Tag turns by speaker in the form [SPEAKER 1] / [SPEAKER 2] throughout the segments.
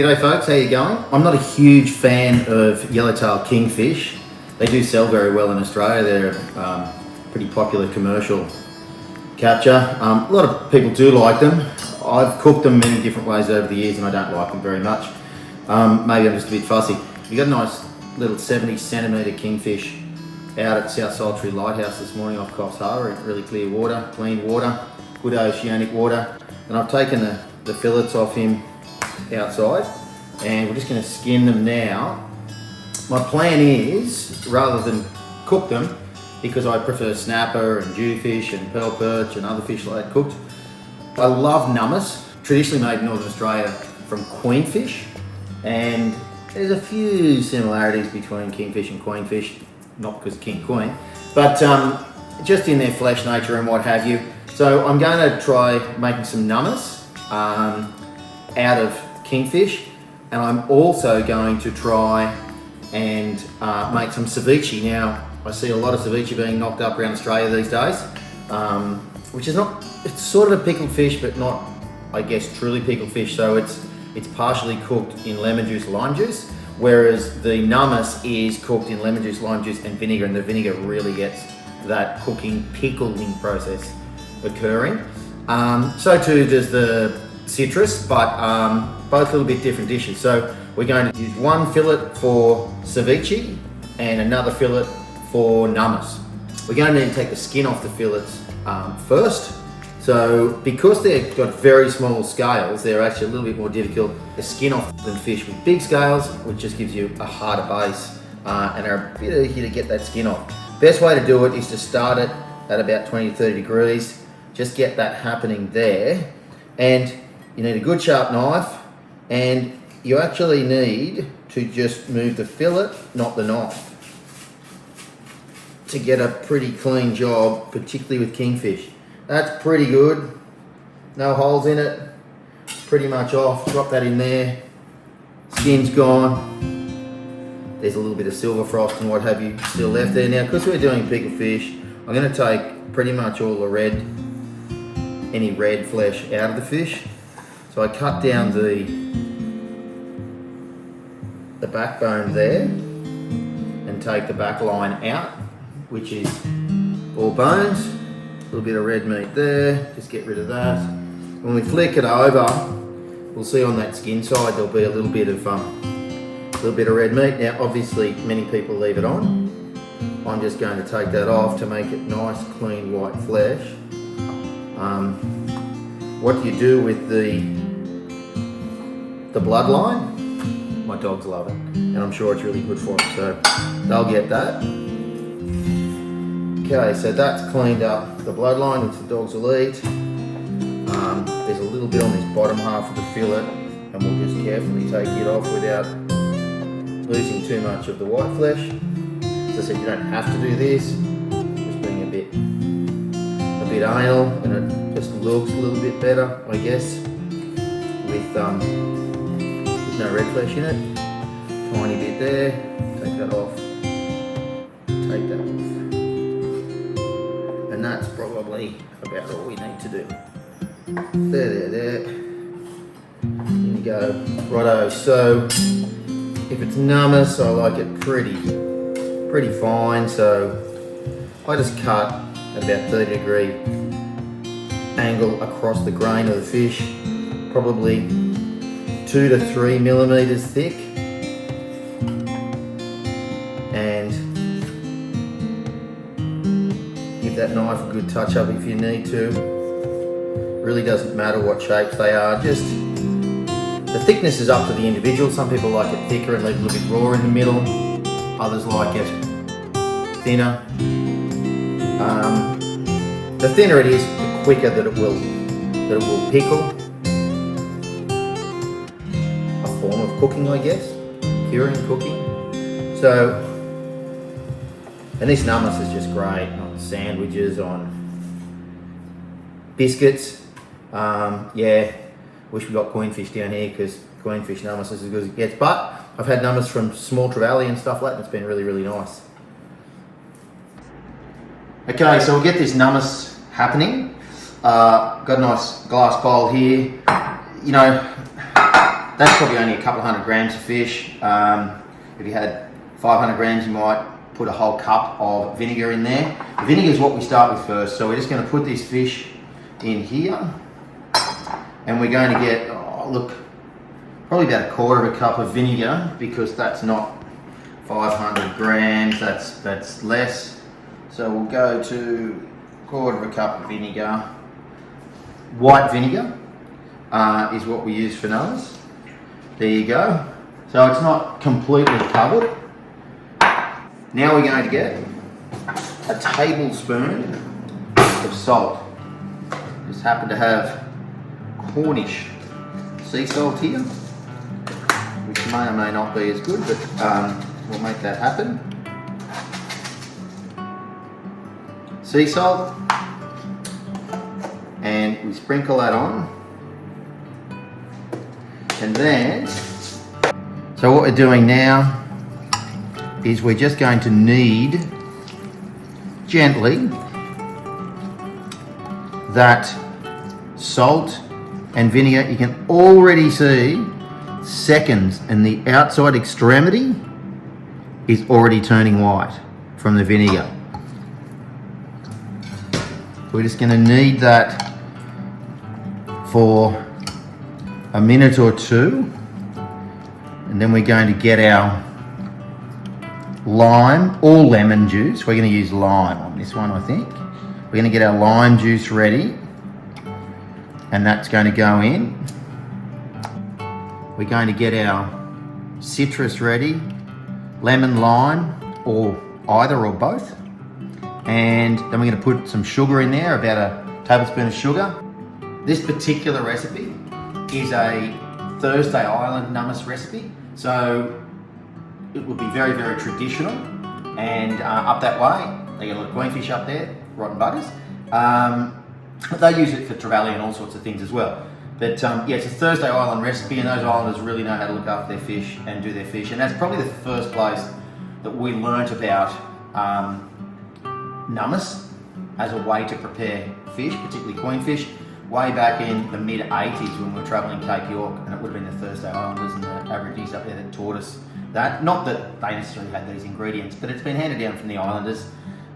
[SPEAKER 1] G'day folks, how you going? I'm not a huge fan of yellowtail kingfish. They do sell very well in Australia. They're pretty popular commercial capture. A lot of people do like them. I've cooked them many different ways over the years and I don't like them very much. Maybe I'm just a bit fussy. We got a nice little 70 centimetre kingfish out at South Sultry Lighthouse this morning off Coffs Harbour. Really clear water, clean water, good oceanic water. And I've taken the fillets off him outside and we're just going to skin them now. My plan is, rather than cook them, because I prefer snapper and jewfish and pearl perch and other fish like that cooked, I love Numus, traditionally made in Northern Australia from queenfish, and there's a few similarities between kingfish and queenfish, not because king queen, but just in their flesh nature and what have you. So I'm going to try making some Numus out of kingfish, and I'm also going to try and make some ceviche. Now, I see a lot of ceviche being knocked up around Australia these days, which is not, it's sort of a pickled fish, but not, I guess, truly pickled fish. So it's partially cooked in lemon juice, lime juice, whereas the Numus is cooked in lemon juice, lime juice, and vinegar, and the vinegar really gets that cooking, pickling process occurring. So too does the citrus, but both a little bit different dishes. So we're going to use one fillet for ceviche and another fillet for Numus. We're going to need to take the skin off the fillets first. So because they've got very small scales, they're actually a little bit more difficult to skin off than fish with big scales, which just gives you a harder base and are a bit easier to get that skin off. Best way to do it is to start it at about 20 to 30 degrees. Just get that happening there. And you need a good sharp knife, and you actually need to just move the fillet, not the knife, to get a pretty clean job, particularly with kingfish. That's pretty good. No holes in it. Pretty much off. Drop that in there. Skin's gone. There's a little bit of silver frost and what have you still left there. Now, because we're doing pickled fish, I'm going to take pretty much all the red, any red flesh out of the fish. So I cut down the backbone there and take the back line out, which is all bones. A little bit of red meat there, just get rid of that. When we flick it over, we'll see on that skin side there'll be a little bit of red meat. Now obviously many people leave it on. I'm just going to take that off to make it nice, clean, white flesh. What you do with the bloodline, my dogs love it, and I'm sure it's really good for them, so they'll get that. Okay, so that's cleaned up the bloodline, which the dogs will eat. There's a little bit on this bottom half of the fillet, and we'll just carefully take it off without losing too much of the white flesh. As I said, you don't have to do this, just being a bit anal, and it just looks a little bit better, I guess, with no red flesh in it. Tiny bit there, take that off, take that off. And that's probably about all we need to do. There. In you go. Righto, so if it's Numus, I like it pretty fine, so I just cut at about 30-degree angle across the grain of the fish, probably 2 to 3 millimeters thick, and give that knife a good touch up if you need to. Really doesn't matter what shapes they are, just the thickness is up to the individual. Some people like it thicker and leave a little bit raw in the middle, others like it thinner. The thinner it is, the quicker that it will pickle. A form of cooking, I guess, curing, cooking. So, and this Numus is just great on sandwiches, on biscuits. Yeah, wish we got queenfish down here because queenfish Numus is as good as it gets. But I've had Numus from small trevally and stuff like that, and it's been really, really nice. Okay, so we'll get this Numus happening. Got a nice glass bowl here. You know, That's probably only a couple of 100 grams of fish. If you had 500 grams, you might put a whole cup of vinegar in there. The vinegar is what we start with first. So we're just going to put this fish in here, and we're going to get, probably about a quarter of a cup of vinegar, because that's not 500 grams, that's less. So we'll go to a quarter of a cup of vinegar. White vinegar is what we use for numbers. There you go. So it's not completely covered. Now we're going to get a tablespoon of salt. Just happen to have Cornish sea salt here, which may or may not be as good, but we'll make that happen. Sea salt, and we sprinkle that on. And then, so what we're doing now is we're just going to knead gently that salt and vinegar. You can already see seconds, and the outside extremity is already turning white from the vinegar. We're just going to knead that for a minute or two, and then we're going to get our lime or lemon juice. We're going to use lime on this one, I think. We're going to get our lime juice ready, and that's going to go in. We're going to get our citrus ready, lemon, lime, or either or both. And then we're going to put some sugar in there, about a tablespoon of sugar. This particular recipe is a Thursday Island Numus recipe, so it would be very, very traditional. And up that way, they get a lot of queenfish up there, rotten butters. But they use it for trevally and all sorts of things as well. But yeah, it's a Thursday Island recipe, and those islanders really know how to look after their fish and do their fish. And that's probably the first place that we learnt about Numus as a way to prepare fish, particularly queenfish, way back in the mid-80s when we were travelling Cape York, and it would have been the Thursday Islanders and the Aborigines up there that taught us that. Not that they necessarily had these ingredients, but it's been handed down from the islanders,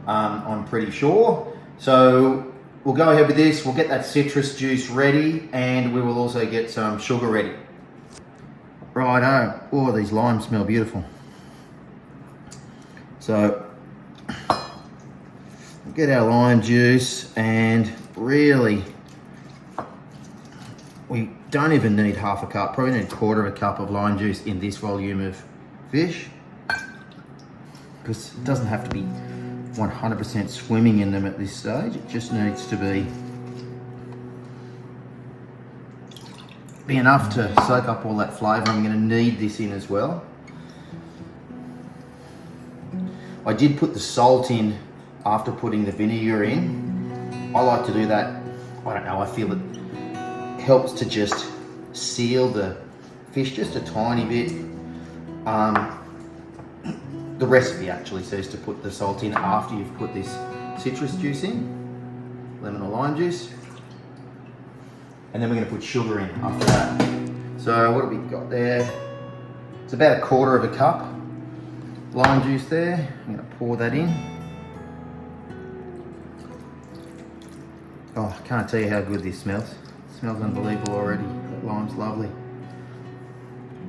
[SPEAKER 1] I'm pretty sure. So we'll go ahead with this, we'll get that citrus juice ready, and we will also get some sugar ready. Righto, oh, these limes smell beautiful. So we'll get our lime juice, and really, we don't even need half a cup, probably need a quarter of a cup of lime juice in this volume of fish, because it doesn't have to be 100% swimming in them at this stage. It just needs to be enough to soak up all that flavour. I'm going to knead this in as well. I did put the salt in after putting the vinegar in. I like to do that, I don't know, I feel it helps to just seal the fish just a tiny bit. The recipe actually says to put the salt in after you've put this citrus juice in, lemon or lime juice, and then we're going to put sugar in after that. So what have we got there? It's about a quarter of a cup lime juice there. I'm going to pour that in. Oh, I can't tell you how good this smells. It smells unbelievable already. That lime's lovely.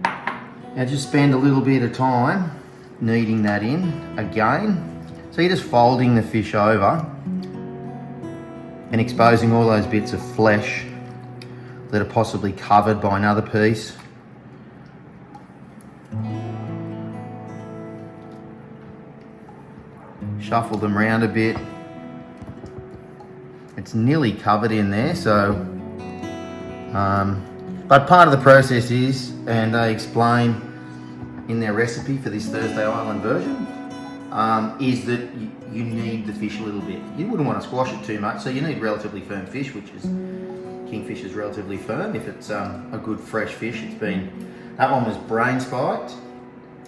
[SPEAKER 1] Now just spend a little bit of time kneading that in again. So you're just folding the fish over and exposing all those bits of flesh that are possibly covered by another piece. Shuffle them around a bit. It's nearly covered in there, so but part of the process is, and they explain in their recipe for this Thursday Island version, is that you knead the fish a little bit. You wouldn't want to squash it too much, so you need relatively firm fish, which is, Kingfish is relatively firm. If it's a good fresh fish, that one was brain spiked,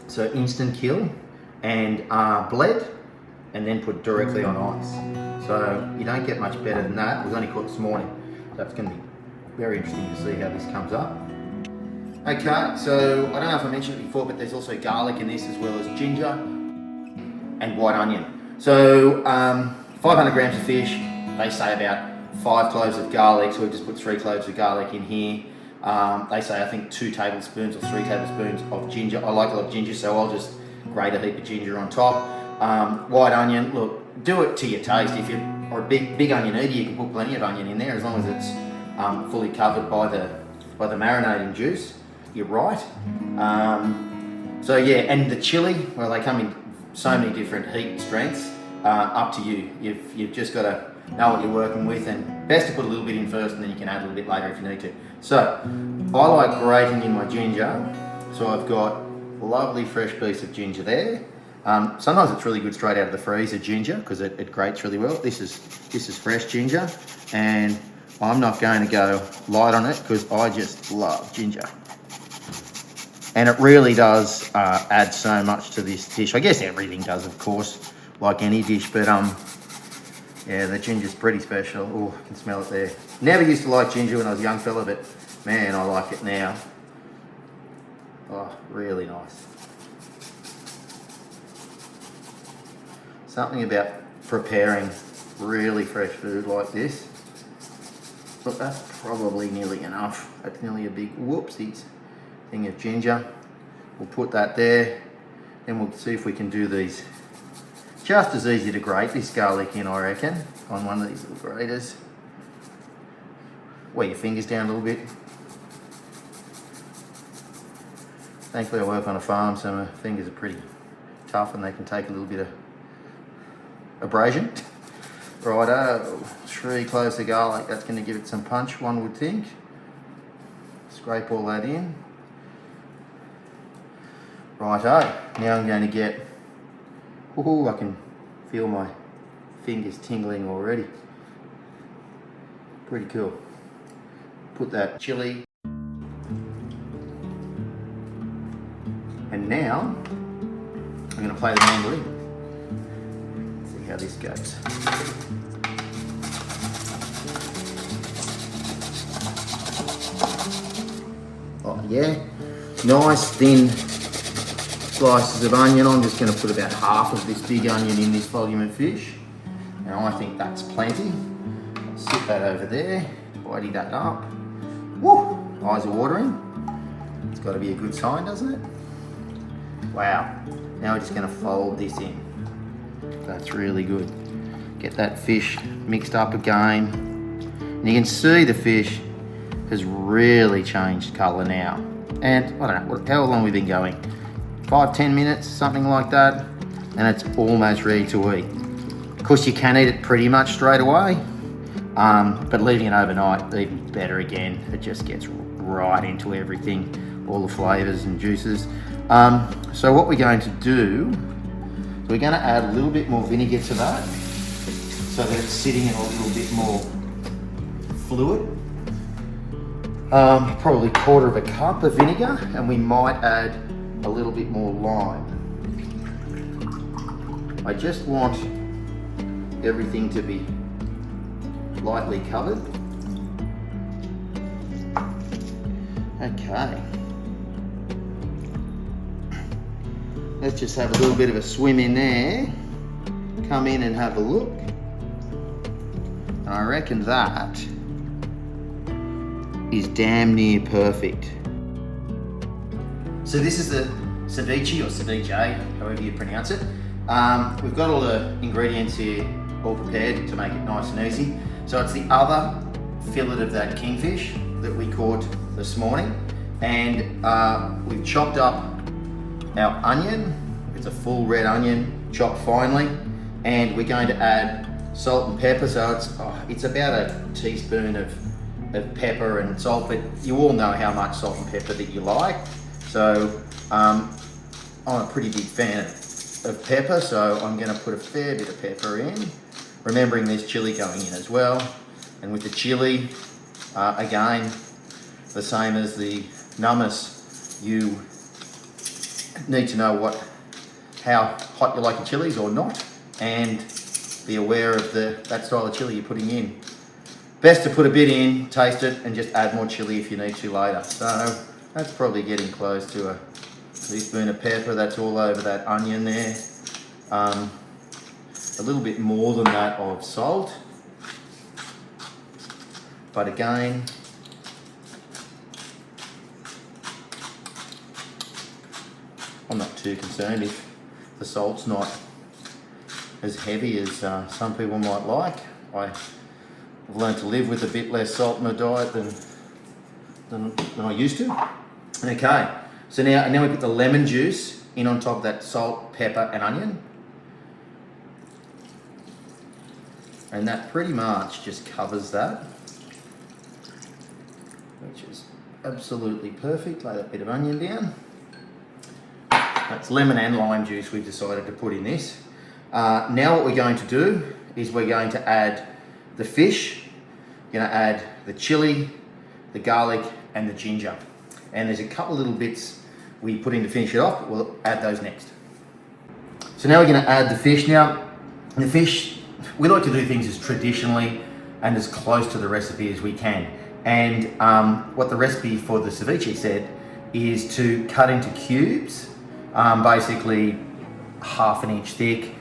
[SPEAKER 1] so instant kill, and bled, and then put directly on ice. So you don't get much better than that. It was only caught this morning, so it's going to be very interesting to see how this comes up. Okay, so I don't know if I mentioned it before, but there's also garlic in this as well as ginger and white onion. So 500 grams of fish, they say about 5 cloves of garlic, so we just put 3 cloves of garlic in here. They say I think 2 tablespoons or 3 tablespoons of ginger. I like a lot of ginger, so I'll just grate a heap of ginger on top. White onion, look, do it to your taste. If you're a big onion eater, you can put plenty of onion in there as long as it's fully covered by the marinating juice. You're right. So yeah, and the chili, well, they come in so many different heat strengths. Up to you. You've just got to know what you're working with, and best to put a little bit in first, and then you can add a little bit later if you need to. So I like grating in my ginger. So I've got a lovely fresh piece of ginger there. Sometimes it's really good straight out of the freezer ginger because it grates really well. This is fresh ginger, and I'm not going to go light on it because I just love ginger. And it really does add so much to this dish. I guess everything does, of course, like any dish, but yeah, the ginger's pretty special. Oh, I can smell it there. Never used to like ginger when I was a young fella, but man, I like it now. Oh, really nice. Something about preparing really fresh food like this. Look, that's probably nearly enough. That's nearly a big whoopsies thing of ginger. We'll put that there, and we'll see if we can do these. Just as easy to grate this garlic in, I reckon, on one of these little graters. Wear your fingers down a little bit. Thankfully I work on a farm, so my fingers are pretty tough and they can take a little bit of abrasion. Righto, 3 cloves of garlic, that's going to give it some punch, one would think. Scrape all that in. Righto, now I'm going to get, I can feel my fingers tingling already. Pretty cool. Put that chili. And now, I'm going to play the mandolin. See how this goes. Oh yeah, nice thin slices of onion. I'm just going to put about half of this big onion in this volume of fish. And I think that's plenty. I'll sit that over there, tidy that up. Woo, eyes are watering. It's got to be a good sign, doesn't it? Wow, now we're just going to fold this in. That's really good. Get that fish mixed up again. And you can see the fish has really changed colour now. And I don't know, how long we've been going? 5-10 minutes, something like that. And it's almost ready to eat. Of course, you can eat it pretty much straight away. But leaving it overnight, even better again. It just gets right into everything, all the flavours and juices. So what we're going to do, we're going to add a little bit more vinegar to that so that it's sitting in a little bit more fluid. Probably 1/4 cup of vinegar, and we might add a little bit more lime. I just want everything to be lightly covered. Okay. Let's just have a little bit of a swim in there. Come in and have a look. And I reckon that is damn near perfect. So this is the ceviche, or ceviche, however you pronounce it. We've got all the ingredients here all prepared to make it nice and easy. So it's the other fillet of that kingfish that we caught this morning. And we've chopped up our onion. It's a full red onion, chopped finely. And we're going to add salt and pepper. So it's about a teaspoon of pepper and salt, but you all know how much salt and pepper that you like. So I'm a pretty big fan of pepper, so I'm going to put a fair bit of pepper in, remembering there's chili going in as well. And with the chili, again, the same as the Numus, you need to know how hot you like your chilies or not, and be aware of that style of chili you're putting in. Best to put a bit in, taste it, and just add more chili if you need to later. So That's probably getting close to a teaspoon of pepper. That's all over that onion there. A little bit more than that of salt. But again, I'm not too concerned if the salt's not as heavy as some people might like. I've learned to live with a bit less salt in my diet than I used to. Okay, so now we put the lemon juice in on top of that salt, pepper and onion. And that pretty much just covers that, which is absolutely perfect. Lay that bit of onion down. That's lemon and lime juice we've decided to put in this. Now what we're going to do is we're going to add the fish, we're going to add the chili, the garlic and the ginger. And there's a couple little bits we put in to finish it off, but we'll add those next. So now we're going to add the fish. Now, the fish, we like to do things as traditionally and as close to the recipe as we can. And what the recipe for the ceviche said is to cut into cubes, basically 1/2 inch thick,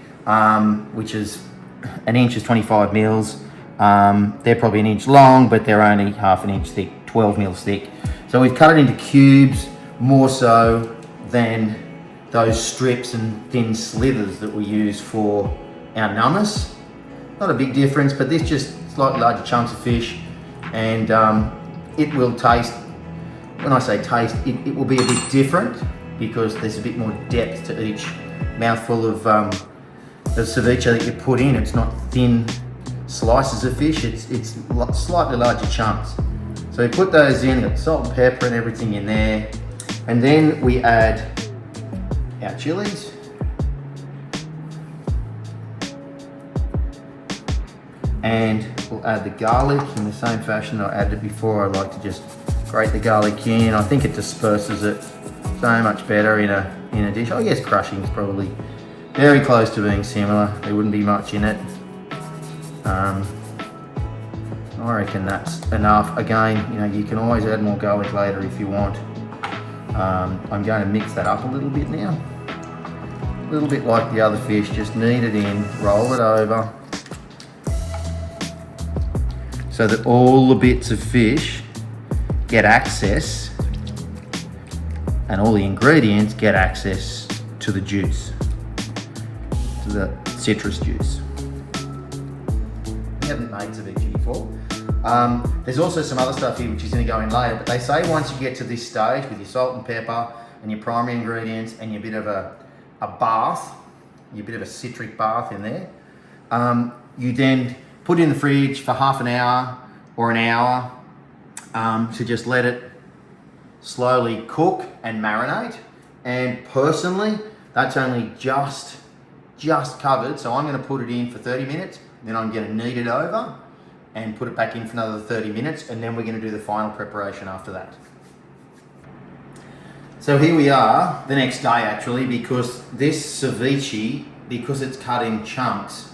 [SPEAKER 1] which is 1 inch is 25 mils. They're probably 1 inch long, but they're only 1/2 inch thick, 12 mils thick. So we've cut it into cubes more so than those strips and thin slithers that we use for our Numus. Not a big difference, but this just slightly larger chunks of fish, and it will taste, when I say taste, it will be a bit different because there's a bit more depth to each mouthful of the ceviche that you put in. It's not thin slices of fish, it's slightly larger chunks. So we put those in, got salt and pepper and everything in there. And then we add our chilies. And we'll add the garlic in the same fashion I added it before. I like to just grate the garlic in. I think it disperses it so much better in a dish. I guess crushing is probably very close to being similar. There wouldn't be much in it. I reckon that's enough. Again, you can always add more garlic later if you want. I'm going to mix that up a little bit now. A little bit like the other fish, just knead it in, roll it over, so that all the bits of fish get access and all the ingredients get access to the juice, to the citrus juice. We haven't made ceviche before. There's also some other stuff here which is going to go in later, but they say once you get to this stage with your salt and pepper and your primary ingredients and your bit of a bath, your bit of a citric bath in there, you then put it in the fridge for half an hour or an hour to just let it slowly cook and marinate. And personally, that's only just covered, so I'm going to put it in for 30 minutes, then I'm going to knead it over and put it back in for another 30 minutes, and then we're going to do the final preparation after that. So here we are the next day actually, because this ceviche, because it's cut in chunks,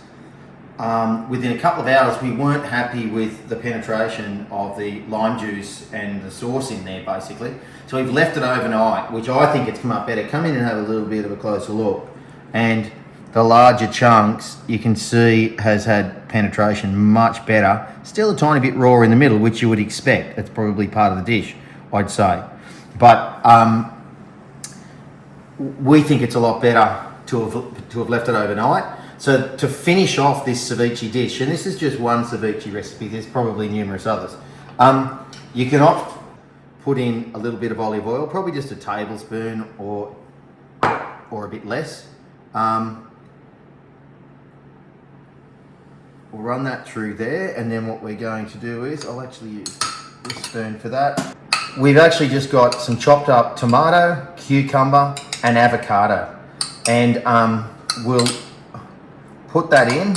[SPEAKER 1] within a couple of hours we weren't happy with the penetration of the lime juice and the sauce in there basically. So we've left it overnight, which I think it's come up better. Come in and have a little bit of a closer look. And the larger chunks you can see has had penetration much better. Still a tiny bit raw in the middle, which you would expect. It's probably part of the dish, I'd say. But we think it's a lot better to have left it overnight. So to finish off this ceviche dish, and this is just one ceviche recipe, there's probably numerous others. You can put in a little bit of olive oil, probably just a tablespoon or a bit less. We'll run that through there, and then what we're going to do is, I'll actually use this spoon for that. We've actually just got some chopped up tomato, cucumber, and avocado. And we'll put that in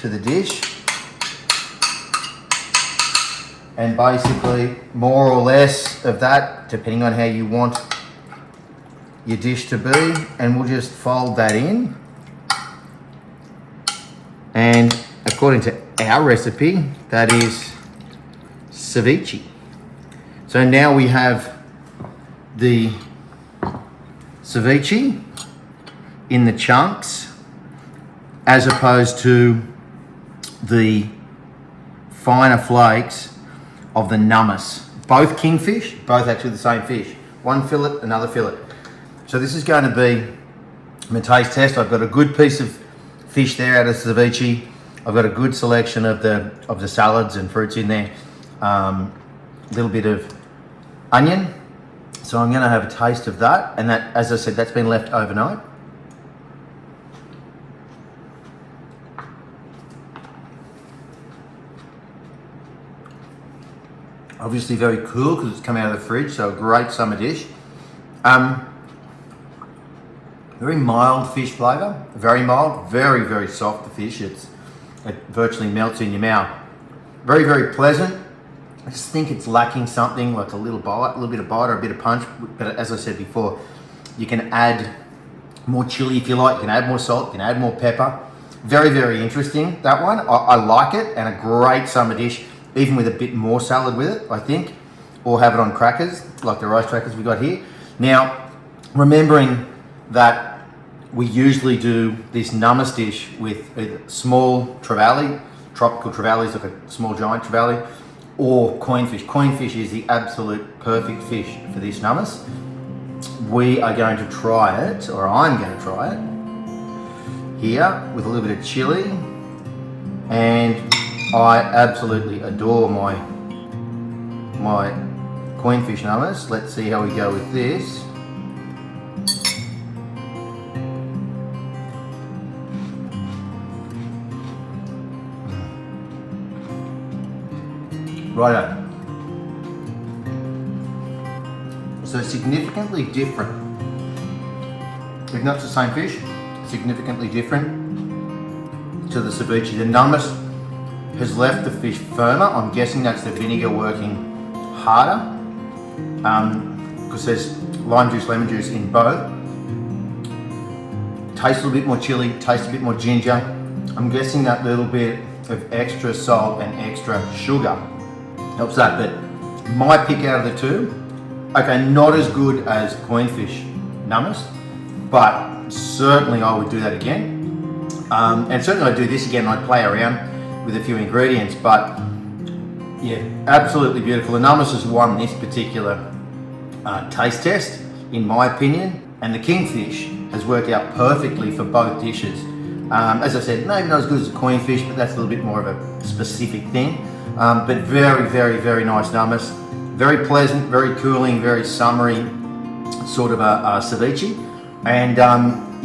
[SPEAKER 1] to the dish. And basically, more or less of that, depending on how you want your dish to be. And we'll just fold that in. And according to our recipe, that is ceviche. So now we have the ceviche in the chunks as opposed to the finer flakes of the Numus. Both kingfish, both actually the same fish. One fillet, another fillet. So this is going to be my taste test. I've got a good piece of fish there out of ceviche. I've got a good selection of the salads and fruits in there. A little bit of onion. So I'm going to have a taste of that. And that, as I said, that's been left overnight. Obviously very cool because it's come out of the fridge, so a great summer dish. Very mild fish flavour, very mild, very, very soft the fish. It virtually melts in your mouth. Very, very pleasant. I just think it's lacking something like a little bite, a little bit of bite or a bit of punch. But as I said before, you can add more chili if you like, you can add more salt, you can add more pepper. Very, very interesting, that one. I like it, and a great summer dish, even with a bit more salad with it, I think. Or have it on crackers, like the rice crackers we got here. Now, remembering that we usually do this Numus dish with a small trevally, tropical trevally is like a small giant trevally, or coinfish. Coinfish is the absolute perfect fish for this Numus. We are going to try it, or I'm going to try it, here with a little bit of chili, and I absolutely adore my coinfish Numus. Let's see how we go with this. Righto. So significantly different. If not the same fish, significantly different to the ceviche. The Numus has left the fish firmer. I'm guessing that's the vinegar working harder because there's lime juice, lemon juice in both. Tastes a little bit more chili, tastes a bit more ginger. I'm guessing that little bit of extra salt and extra sugar helps that, but my pick out of the two, okay, not as good as coinfish Numus, but certainly I would do that again. And certainly I'd do this again, I'd play around with a few ingredients, but yeah, absolutely beautiful. The Numus has won this particular taste test, in my opinion, and the Kingfish has worked out perfectly for both dishes. As I said, maybe not as good as the coinfish, but that's a little bit more of a specific thing. But very, very, very nice Numus. Very pleasant, very cooling, very summery sort of a ceviche. And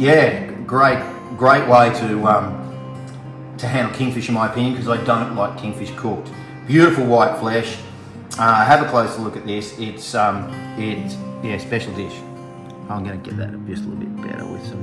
[SPEAKER 1] yeah, great way to handle kingfish in my opinion, because I don't like kingfish cooked. Beautiful white flesh. Have a closer look at this. It's yeah, special dish. I'm gonna get that just a little bit better with some